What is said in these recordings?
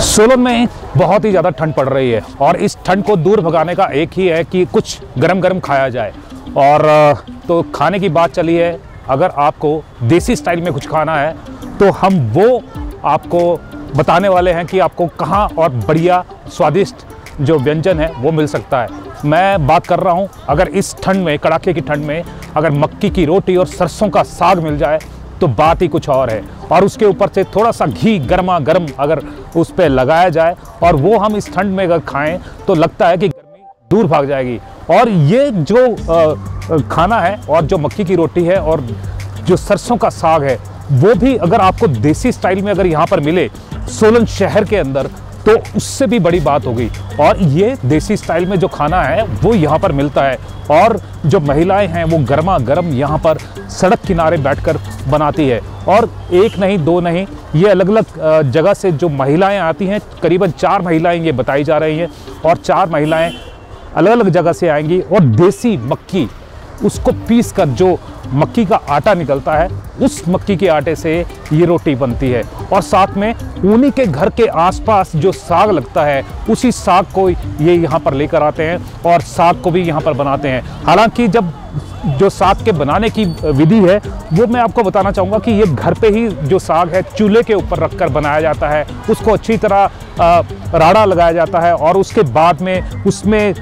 सोलन में बहुत ही ज़्यादा ठंड पड़ रही है और इस ठंड को दूर भगाने का एक ही है कि कुछ गरम गरम खाया जाए। और तो खाने की बात चली है, अगर आपको देसी स्टाइल में कुछ खाना है तो हम वो आपको बताने वाले हैं कि आपको कहाँ और बढ़िया स्वादिष्ट जो व्यंजन है वो मिल सकता है। मैं बात कर रहा हूँ, अगर इस ठंड में, कड़ाके की ठंड में अगर मक्की की रोटी और सरसों का साग मिल जाए तो बात ही कुछ और है। और उसके ऊपर से थोड़ा सा घी गर्मा गर्म अगर उस पर लगाया जाए और वो हम इस ठंड में अगर खाएं तो लगता है कि गर्मी दूर भाग जाएगी। और ये जो खाना है और जो मक्की की रोटी है और जो सरसों का साग है वो भी अगर आपको देसी स्टाइल में अगर यहाँ पर मिले सोलन शहर के अंदर तो उससे भी बड़ी बात होगी। और ये देसी स्टाइल में जो खाना है वो यहाँ पर मिलता है और जो महिलाएं हैं वो गर्मा गर्म यहाँ पर सड़क किनारे बैठकर बनाती है। और एक नहीं दो नहीं, ये अलग अलग जगह से जो महिलाएं आती हैं, करीबन 4 महिलाएं ये बताई जा रही हैं और 4 महिलाएं अलग अलग जगह से आएंगी और देसी मक्की उसको पीस कर जो मक्की का आटा निकलता है उस मक्की के आटे से ये रोटी बनती है। और साथ में उन्हीं के घर के आसपास जो साग लगता है उसी साग को ये यहाँ पर लेकर आते हैं और साग को भी यहाँ पर बनाते हैं। हालांकि जब जो साग के बनाने की विधि है वो मैं आपको बताना चाहूँगा कि ये घर पे ही जो साग है चूल्हे के ऊपर रखकर बनाया जाता है, उसको अच्छी तरह राड़ा लगाया जाता है और उसके बाद में उसमें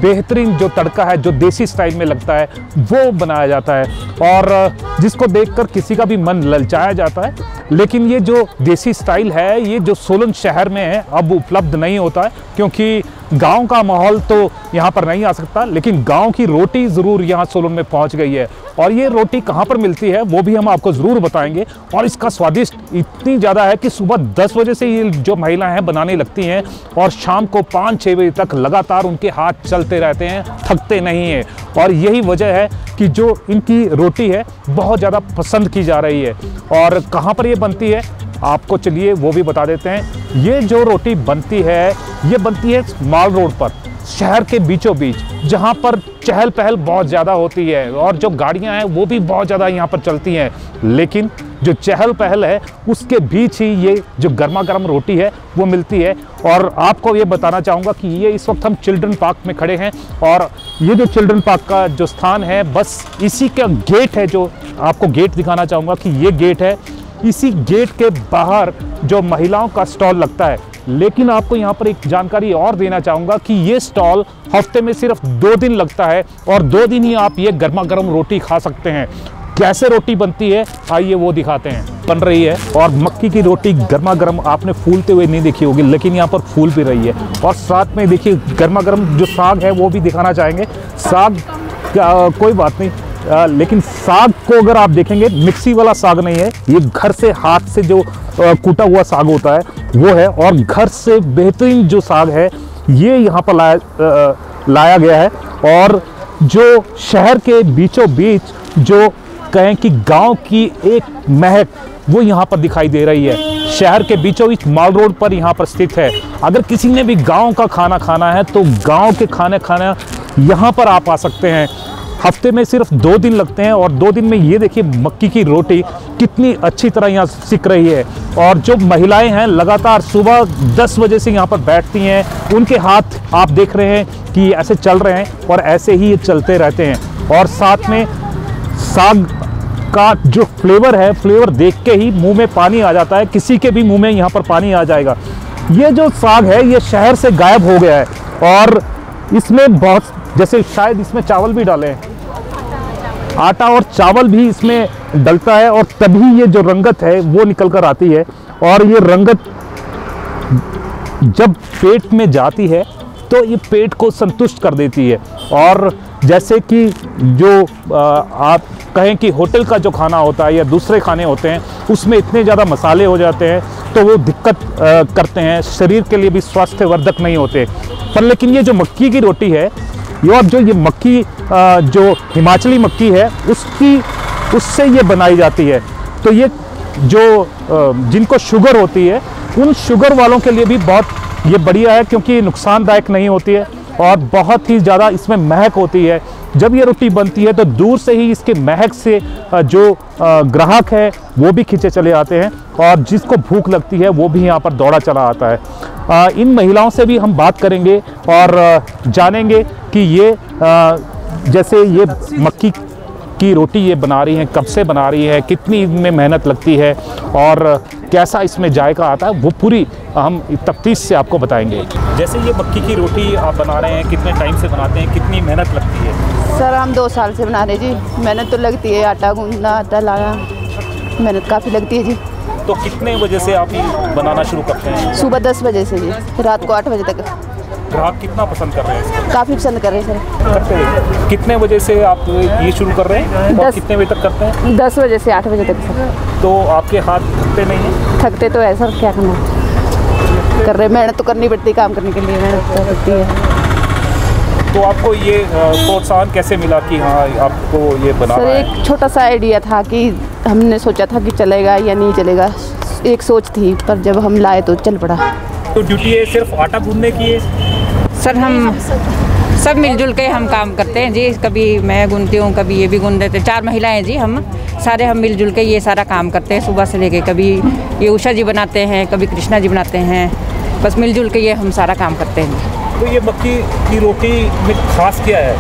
बेहतरीन जो तड़का है जो देसी स्टाइल में लगता है वो बनाया जाता है और जिसको देखकर किसी का भी मन ललचाया जाता है। लेकिन ये जो देसी स्टाइल है ये जो सोलन शहर में है अब उपलब्ध नहीं होता है, क्योंकि गांव का माहौल तो यहाँ पर नहीं आ सकता, लेकिन गांव की रोटी ज़रूर यहाँ सोलन में पहुँच गई है। और ये रोटी कहाँ पर मिलती है वो भी हम आपको ज़रूर बताएंगे। और इसका स्वादिष्ट इतनी ज़्यादा है कि सुबह 10 बजे से ये जो महिलाएं हैं बनाने लगती हैं और शाम को 5-6 बजे तक लगातार उनके हाथ चलते रहते हैं, थकते नहीं हैं। और यही वजह है कि जो इनकी रोटी है बहुत ज़्यादा पसंद की जा रही है। और कहाँ पर ये बनती है आपको चलिए वो भी बता देते हैं। ये जो रोटी बनती है ये बनती है माल रोड पर, शहर के बीचों बीच, जहाँ पर चहल पहल बहुत ज़्यादा होती है और जो गाड़ियाँ हैं वो भी बहुत ज़्यादा यहाँ पर चलती हैं। लेकिन जो चहल पहल है उसके बीच ही ये जो गर्मा गर्म रोटी है वो मिलती है। और आपको ये बताना चाहूँगा कि ये इस वक्त हम चिल्ड्रन पार्क में खड़े हैं और ये जो चिल्ड्रन पार्क का जो स्थान है बस इसी का गेट है, जो आपको गेट दिखाना चाहूँगा कि ये गेट है। इसी गेट के बाहर जो महिलाओं का स्टॉल लगता है। लेकिन आपको यहाँ पर एक जानकारी और देना चाहूँगा कि ये स्टॉल हफ्ते में सिर्फ 2 दिन लगता है और 2 दिन ही आप ये गर्मा गर्म रोटी खा सकते हैं। कैसे रोटी बनती है आइए वो दिखाते हैं। बन रही है और मक्की की रोटी गर्मा गर्म आपने फूलते हुए नहीं देखी होगी, लेकिन यहाँ पर फूल भी रही है। और साथ में देखिए गर्मा गर्म जो साग है वो भी दिखाना चाहेंगे। साग कोई बात नहीं, लेकिन साग को अगर आप देखेंगे मिक्सी वाला साग नहीं है, ये घर से हाथ से जो कूटा हुआ साग होता है वो है। और घर से बेहतरीन जो साग है ये यहाँ पर लाया गया है। और जो शहर के बीचों बीच जो कहें कि गांव की एक महक वो यहाँ पर दिखाई दे रही है। शहर के बीचों बीच माल रोड पर यहाँ पर स्थित है। अगर किसी ने भी गांव का खाना खाना है तो गांव के खाना यहाँ पर आप आ सकते हैं। हफ्ते में सिर्फ 2 दिन लगते हैं और 2 दिन में ये देखिए मक्की की रोटी कितनी अच्छी तरह यहाँ सिक रही है। और जो महिलाएं हैं लगातार सुबह 10 बजे से यहाँ पर बैठती हैं, उनके हाथ आप देख रहे हैं कि ऐसे चल रहे हैं और ऐसे ही ये चलते रहते हैं। और साथ में साग का जो फ्लेवर है, फ्लेवर देख के ही मुंह में पानी आ जाता है, किसी के भी मुंह में यहाँ पर पानी आ जाएगा। ये जो साग है ये शहर से गायब हो गया है और इसमें बहुत, जैसे शायद इसमें चावल भी डाले हैं, आटा और चावल भी इसमें डलता है और तभी ये जो रंगत है वो निकल कर आती है। और ये रंगत जब पेट में जाती है तो ये पेट को संतुष्ट कर देती है। और जैसे कि जो आप कहें कि होटल का जो खाना होता है या दूसरे खाने होते हैं उसमें इतने ज़्यादा मसाले हो जाते हैं तो वो दिक्कत करते हैं, शरीर के लिए भी स्वास्थ्यवर्धक नहीं होते। पर लेकिन ये जो मक्की की रोटी है और जो ये मक्की जो हिमाचली मक्की है उससे ये बनाई जाती है। तो ये जो जिनको शुगर होती है उन शुगर वालों के लिए भी बहुत ये बढ़िया है, क्योंकि नुकसानदायक नहीं होती है और बहुत ही ज़्यादा इसमें महक होती है। जब ये रोटी बनती है तो दूर से ही इसके महक से जो ग्राहक है वो भी खींचे चले आते हैं, और जिसको भूख लगती है वो भी यहाँ पर दौड़ा चला आता है। इन महिलाओं से भी हम बात करेंगे और जानेंगे कि ये जैसे ये मक्की की रोटी ये बना रही हैं, कब से बना रही है, कितनी इनमें मेहनत लगती है और कैसा इसमें जायका आता है, वो पूरी हम तफ्तीश से आपको बताएंगे। जैसे ये मक्की की रोटी आप बना रहे हैं, कितने टाइम से बनाते हैं, कितनी मेहनत लगती है? सर हम 2 साल से बना रहे जी। मेहनत तो लगती है, आटा गूंदना, आटा लाना, मेहनत काफ़ी लगती है जी। तो कितने बजे से आप ये बनाना शुरू करते हैं? सुबह 10 बजे से जी, रात को 8 बजे तक। ग्राहक कितना पसंद कर रहे हैं? काफ़ी पसंद कर रहे हैं सर। करते हैं। कितने बजे से आप ये शुरू कर रहे हैं और कितने बजे तक करते हैं? 10 बजे से 8 बजे तक सर। तो आपके हाथ थकते नहीं हैं? थकते तो है सर, क्या करना, कर रहे। मेहनत तो करनी पड़ती है, काम करने के लिए मेहनत तो पड़ती है। तो आपको ये प्रोत्साहन कैसे मिला कि हाँ आपको ये बनाना सर है? एक छोटा सा आइडिया था कि हमने सोचा था कि चलेगा या नहीं चलेगा, एक सोच थी, पर जब हम लाए तो चल पड़ा। तो ड्यूटी है सिर्फ आटा गूंदने की है? सर हम सब मिलजुल के हम काम करते हैं जी। कभी मैं गूंदती हूँ, कभी ये भी गूंद देते हैं। 4 महिलाएं जी, हम सारे हम मिलजुल के ये सारा काम करते हैं सुबह से लेके। कभी ये उषा जी बनाते हैं, कभी कृष्णा जी बनाते हैं, बस मिलजुल के ये हम सारा काम करते हैं। तो ये मक्की की रोटी में खास क्या है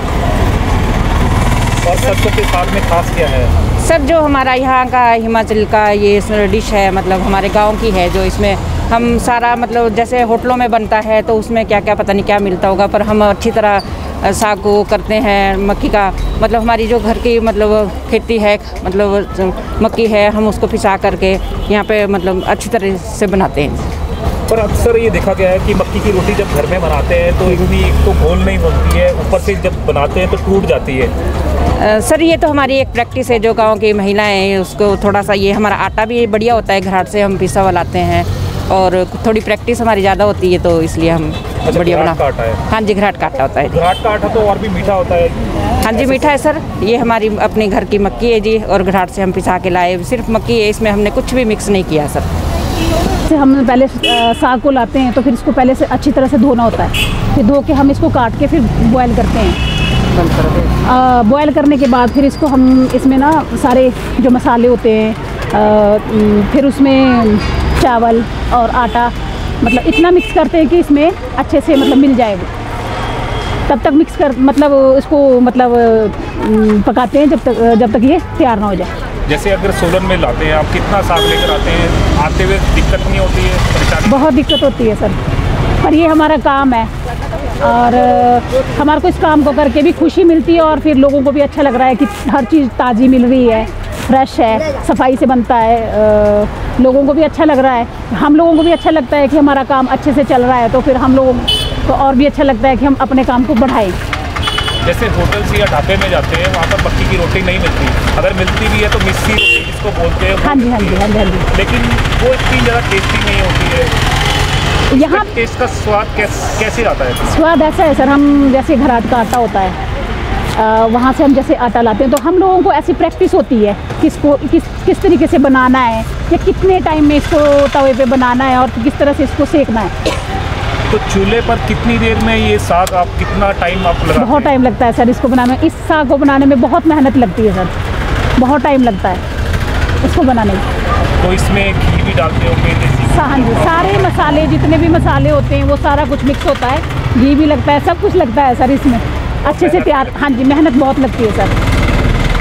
और सरसों के साग में खास क्या है? सर जो हमारा यहाँ का हिमाचल का ये डिश है, मतलब हमारे गांव की है, जो इसमें हम सारा मतलब जैसे होटलों में बनता है तो उसमें क्या क्या पता नहीं क्या मिलता होगा, पर हम अच्छी तरह साग को करते हैं मक्की का। मतलब हमारी जो घर की मतलब खेती है, मतलब मक्की है, हम उसको पिसा करके यहाँ पे मतलब अच्छी तरह से बनाते हैं। पर अक्सर ये देखा गया है कि मक्की की रोटी जब घर में बनाते हैं तो इतनी तो घोल नहीं बनती है, ऊपर से जब बनाते हैं तो टूट जाती है। सर ये तो हमारी एक प्रैक्टिस है, जो गांव की महिलाएं हैं उसको थोड़ा सा, ये हमारा आटा भी बढ़िया होता है, घराट से हम पिसा हुआ लाते हैं और थोड़ी प्रैक्टिस हमारी ज़्यादा होती है, तो इसलिए हम बढ़िया बना। हाँ जी, घराट का आटा होता है। घराट का आटा तो और भी मीठा होता है। हाँ जी मीठा है सर। ये हमारी अपने घर की मक्की है जी, और घराट से हम पिसा के लाए, सिर्फ मक्की है, इसमें हमने कुछ भी मिक्स नहीं किया सर। हम पहले साग को लाते हैं तो फिर इसको पहले से अच्छी तरह से धोना होता है, फिर धो के हम इसको काट के फिर बॉयल करते हैं। बॉयल करने के बाद फिर इसको हम इसमें ना सारे जो मसाले होते हैं, फिर उसमें चावल और आटा मतलब इतना मिक्स करते हैं कि इसमें अच्छे से मतलब मिल जाए वो, तब तक मिक्स कर मतलब इसको मतलब पकाते हैं जब तक ये तैयार ना हो जाए। जैसे अगर सोलन में लाते हैं आप, कितना साग लेकर आते हैं? आते हुए दिक्कत नहीं होती है? परेशानी बहुत दिक्कत होती है सर, पर ये हमारा काम है और हमारे को इस काम को करके भी खुशी मिलती है और फिर लोगों को भी अच्छा लग रहा है कि हर चीज़ ताज़ी मिल रही है, फ्रेश है, सफाई से बनता है। लोगों को भी अच्छा लग रहा है, हम लोगों को भी अच्छा लगता है कि हमारा काम अच्छे से चल रहा है, तो फिर हम लोगों को और भी अच्छा लगता है कि हम अपने काम को बढ़ाएं। जैसे होटल से या ढाबे में जाते हैं, वहाँ पर मक्की की रोटी नहीं मिलती, अगर मिलती भी है तो मिस्सी रोटी जिसको बोलते हैं। हाँ जी हाँ जी हाँ जी हाँ जी। लेकिन वो इतनी ज़्यादा टेस्टी नहीं होती है। यहाँ टेस्ट का स्वाद कैसे आता है? स्वाद ऐसा है सर, हम जैसे घराट का आटा होता है, वहाँ से हम जैसे आटा लाते हैं तो हम लोगों को ऐसी प्रैक्टिस होती है किस तरीके से बनाना है या कितने टाइम में इसको तवे पे बनाना है और किस तरह से इसको सेकना है। तो चूल्हे पर कितनी देर में ये साग आप कितना टाइम आप लगाते हैं? बहुत टाइम लगता है सर इसको बनाने में। इस साग को बनाने में बहुत मेहनत लगती है सर, बहुत टाइम लगता है इसको बनाने में। तो इसमें घी भी डालते होंगे? हाँ जी, सारे मसाले जितने भी मसाले होते हैं वो सारा कुछ मिक्स होता है, घी भी लगता है, सब कुछ लगता है सर इसमें, अच्छे से तैयार। हाँ जी, मेहनत बहुत लगती है सर।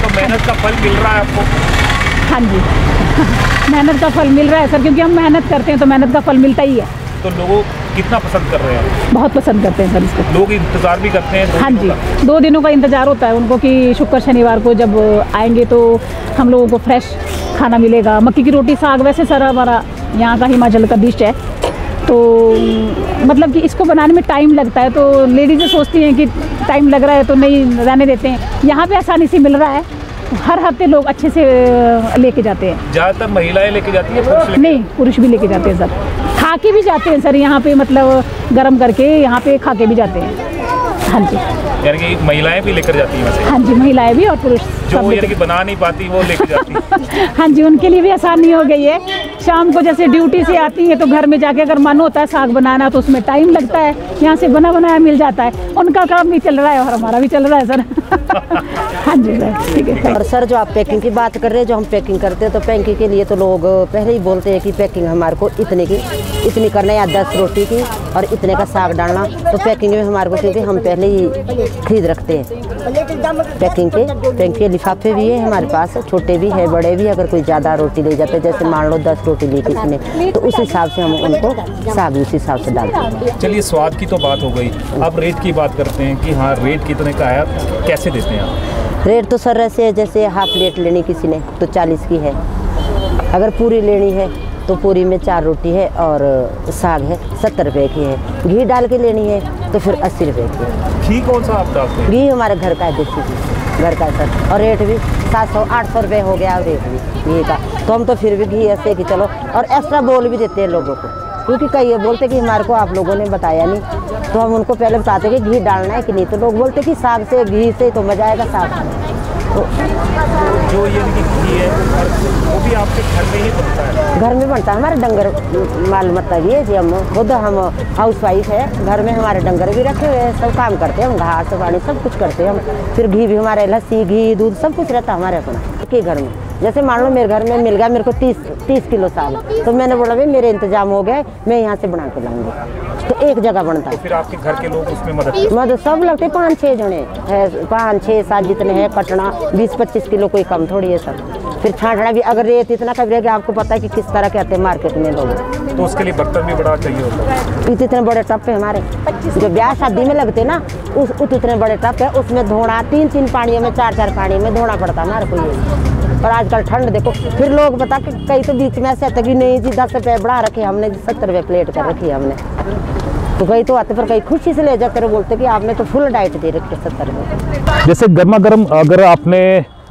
तो मेहनत का फल मिल रहा है आपको? हाँ जी मेहनत का फल मिल रहा है सर, क्योंकि हम मेहनत करते हैं तो मेहनत का फल मिलता ही है। तो लोगों कितना पसंद कर रहे हैं? बहुत पसंद करते हैं सर इसको। लोग इंतज़ार भी करते हैं? हाँ जी, 2 दिनों का इंतज़ार होता है उनको कि शुक्र शनिवार को जब आएंगे तो हम लोगों को फ्रेश खाना मिलेगा। मक्की की रोटी साग वैसे सर हमारा यहाँ का हिमाचल का डिश है, तो मतलब कि इसको बनाने में टाइम लगता है, तो लेडीज़ें सोचती हैं कि टाइम लग रहा है तो नहीं रहने देते हैं। यहाँ पे आसानी से मिल रहा है, हर हफ्ते लोग अच्छे से लेके जाते हैं। ज़्यादातर महिलाएं लेके जाती हैं? पुरुष नहीं, पुरुष भी लेके जाते हैं सर, खा के भी जाते हैं सर यहाँ पे, मतलब गर्म करके यहाँ पे खा के भी जाते हैं। हाँ जी। यानी कि महिलाएं भी लेकर जाती हैं वैसे? हाँ जी, महिलाएं भी और पुरुष जो सब यानी कि बना नहीं पाती वो लेकर जाती। हाँ जी, उनके लिए भी आसानी हो गई है। शाम को जैसे ड्यूटी से आती है तो घर में जाके अगर मन होता है साग बनाना तो उसमें टाइम लगता है, यहाँ से बना बनाया मिल जाता है। उनका काम भी चल रहा है और हमारा भी चल रहा है सर। हाँ जी सर, ठीक है। और सर जो आप पैकिंग की बात कर रहे हैं, जो हम पैकिंग करते हैं तो पैकिंग के लिए तो लोग पहले ही बोलते हैं कि पैकिंग हमारे को इतनी करना है, या 10 रोटी की और इतने का साग डालना। तो पैकिंग में हमारे को क्योंकि हम पहले ही खरीद रखते हैं पैकिंग के लिफाफे भी है हमारे पास, छोटे भी है बड़े भी। अगर कोई ज़्यादा रोटी ले जाते हैं, जैसे मान लो 10 रोटी ली किसी ने, तो उस हिसाब से हम उनको साग उस हिसाब से डालते हैं। चलिए, स्वाद की तो बात हो गई, अब रेट की बात करते हैं कि हाँ रेट कितने का है, कैसे देते हैं आप? रेट तो सर ऐसे है, जैसे हाफ प्लेट लेनी किसी ने तो 40 की है, अगर पूरी लेनी है तो पूरी में 4 रोटी है और साग है 70 रुपये की है। घी डाल के लेनी है तो फिर 80 रुपये की है। घी कौन सा आप डालते हैं? घी हमारे घर का है, देसी घी घर का है सर। और रेट भी 700-800 रुपये हो गया रेट भी घी का। तो हम तो फिर भी घी ऐसे कि चलो, और एक्स्ट्रा बोल भी देते हैं लोगों को, क्योंकि कई ये बोलते कि हमारे को आप लोगों ने बताया नहीं, तो हम उनको पहले बताते कि घी डालना है कि नहीं। तो लोग बोलते कि साग से घी से तो मजा आएगा साग में। तो जो ये घी है वो भी आपके घर में ही बनता है? घर में बनता है, हमारे डंगर माल मतलब ये जी, हम खुद हम हाउस वाइफ है, घर में हमारे डंगर भी रखे हुए हैं, सब काम करते हैं हम, घास पानी सब कुछ करते हैं हम। फिर घी भी हमारे, लस्सी घी दूध सब कुछ रहता है हमारे अपना के घर में। जैसे मान लो मेरे घर में मिल गया मेरे को 30 किलो साग, तो मैंने बोला भाई मेरे इंतजाम हो गया, मैं यहाँ से बना के लाऊंगी, तो एक जगह बनता है। तो फिर आपके घर के लोग उसमें मदद सब लगते 5-6 जने है, 5-6-7 जितने हैं, कटना 20-25 किलो कोई कम थोड़ी है सर। फिर छांटना भी, अगर रेत इतना कभी कि आपको पता है कि किस तरह कहते हैं मार्केट में लोग, तो उसके लिए बर्तन भी बड़ा चाहिए होता है। इतने बड़े टप है हमारे, जो ब्याह शादी में लगते ना उतने बड़े टप है, उसमें धोना 3-3 पानियों में 4-4 पानी में धोना पड़ता है हमारे को ये। और आजकल ठंड देखो, फिर लोग बता के कई तो बीच में ऐसे कि नहीं जी 10 रुपये बढ़ा रखे हमने, 70 रुपये प्लेट कर रखी है हमने। तो कई तो आते पर कई खुशी से ले जाकर बोलते कि आपने तो फुल डाइट दे रखी है 70 रुपये। जैसे गर्मा गर्म अगर आपने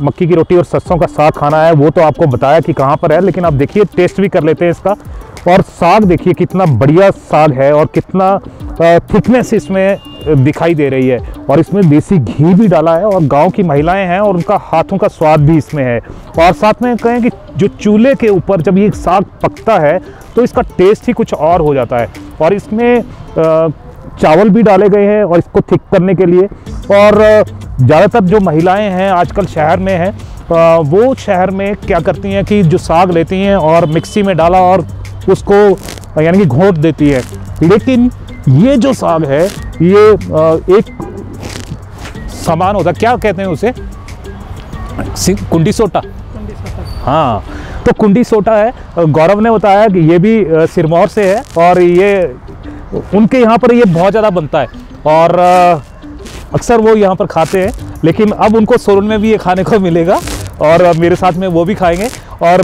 मक्की की रोटी और सरसों का साग खाना है, वो तो आपको बताया कि कहाँ पर है, लेकिन आप देखिए टेस्ट भी कर लेते हैं इसका। और साग देखिए कितना बढ़िया साग है और कितना थिकनेस इसमें दिखाई दे रही है, और इसमें देसी घी भी डाला है और गांव की महिलाएं हैं और उनका हाथों का स्वाद भी इसमें है। और साथ में कहें कि जो चूल्हे के ऊपर जब ये साग पकता है तो इसका टेस्ट ही कुछ और हो जाता है। और इसमें चावल भी डाले गए हैं और इसको थिक करने के लिए। और ज़्यादातर जो महिलाएं हैं आजकल शहर में हैं, वो शहर में क्या करती हैं कि जो साग लेती हैं और मिक्सी में डाला और उसको यानी कि घोट देती है। लेकिन ये जो साग है ये एक सामान होता है, क्या कहते हैं उसे, कुंडी सोटा। हाँ, तो कुंडी सोटा है। गौरव ने बताया कि ये भी सिरमौर से है और ये उनके यहाँ पर ये बहुत ज़्यादा बनता है और अक्सर वो यहाँ पर खाते हैं। लेकिन अब उनको सोलन में भी ये खाने को मिलेगा और मेरे साथ में वो भी खाएंगे। और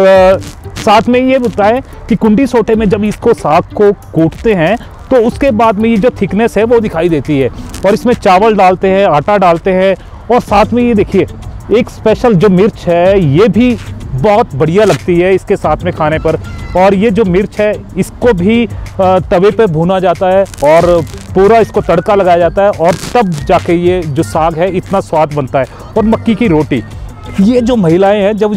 साथ में ये बताएं कि कुंडी सोटे में जब इसको साग को कूटते हैं तो उसके बाद में ये जो थिकनेस है वो दिखाई देती है। और इसमें चावल डालते हैं, आटा डालते हैं, और साथ में ये देखिए एक स्पेशल जो मिर्च है ये भी बहुत बढ़िया लगती है इसके साथ में खाने पर। और ये जो मिर्च है इसको भी तवे पे भुना जाता है और पूरा इसको तड़का लगाया जाता है और तब जाके ये जो साग है इतना स्वाद बनता है। और मक्की की रोटी, ये जो महिलाएं हैं, जब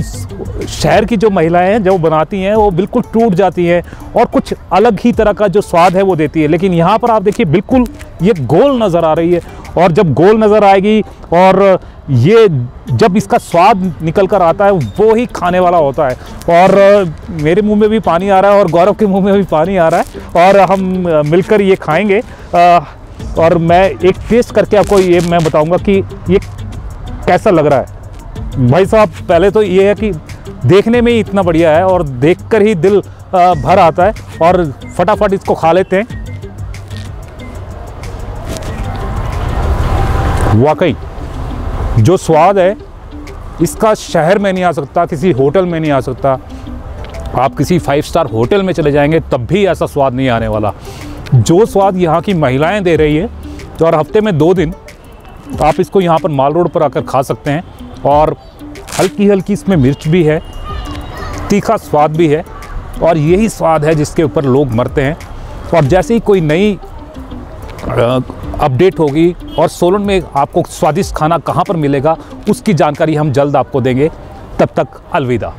शहर की जो महिलाएं हैं जब बनाती हैं वो बिल्कुल टूट जाती हैं और कुछ अलग ही तरह का जो स्वाद है वो देती है। लेकिन यहाँ पर आप देखिए बिल्कुल ये गोल नज़र आ रही है, और जब गोल नज़र आएगी और ये जब इसका स्वाद निकल कर आता है वो ही खाने वाला होता है। और मेरे मुंह में भी पानी आ रहा है और गौरव के मुंह में भी पानी आ रहा है और हम मिलकर ये खाएंगे। और मैं एक टेस्ट करके आपको ये मैं बताऊंगा कि ये कैसा लग रहा है। भाई साहब, पहले तो ये है कि देखने में ही इतना बढ़िया है और देखकर ही दिल भर आता है और फटाफट इसको खा लेते हैं। वाकई जो स्वाद है इसका शहर में नहीं आ सकता, किसी होटल में नहीं आ सकता। आप किसी 5 स्टार होटल में चले जाएंगे तब भी ऐसा स्वाद नहीं आने वाला जो स्वाद यहाँ की महिलाएं दे रही है। तो और हफ्ते में 2 दिन आप इसको यहाँ पर माल रोड पर आकर खा सकते हैं। और हल्की हल्की इसमें मिर्च भी है, तीखा स्वाद भी है, और यही स्वाद है जिसके ऊपर लोग मरते हैं। और जैसे ही कोई नई अपडेट होगी और सोलन में आपको स्वादिष्ट खाना कहाँ पर मिलेगा उसकी जानकारी हम जल्द आपको देंगे। तब तक अलविदा।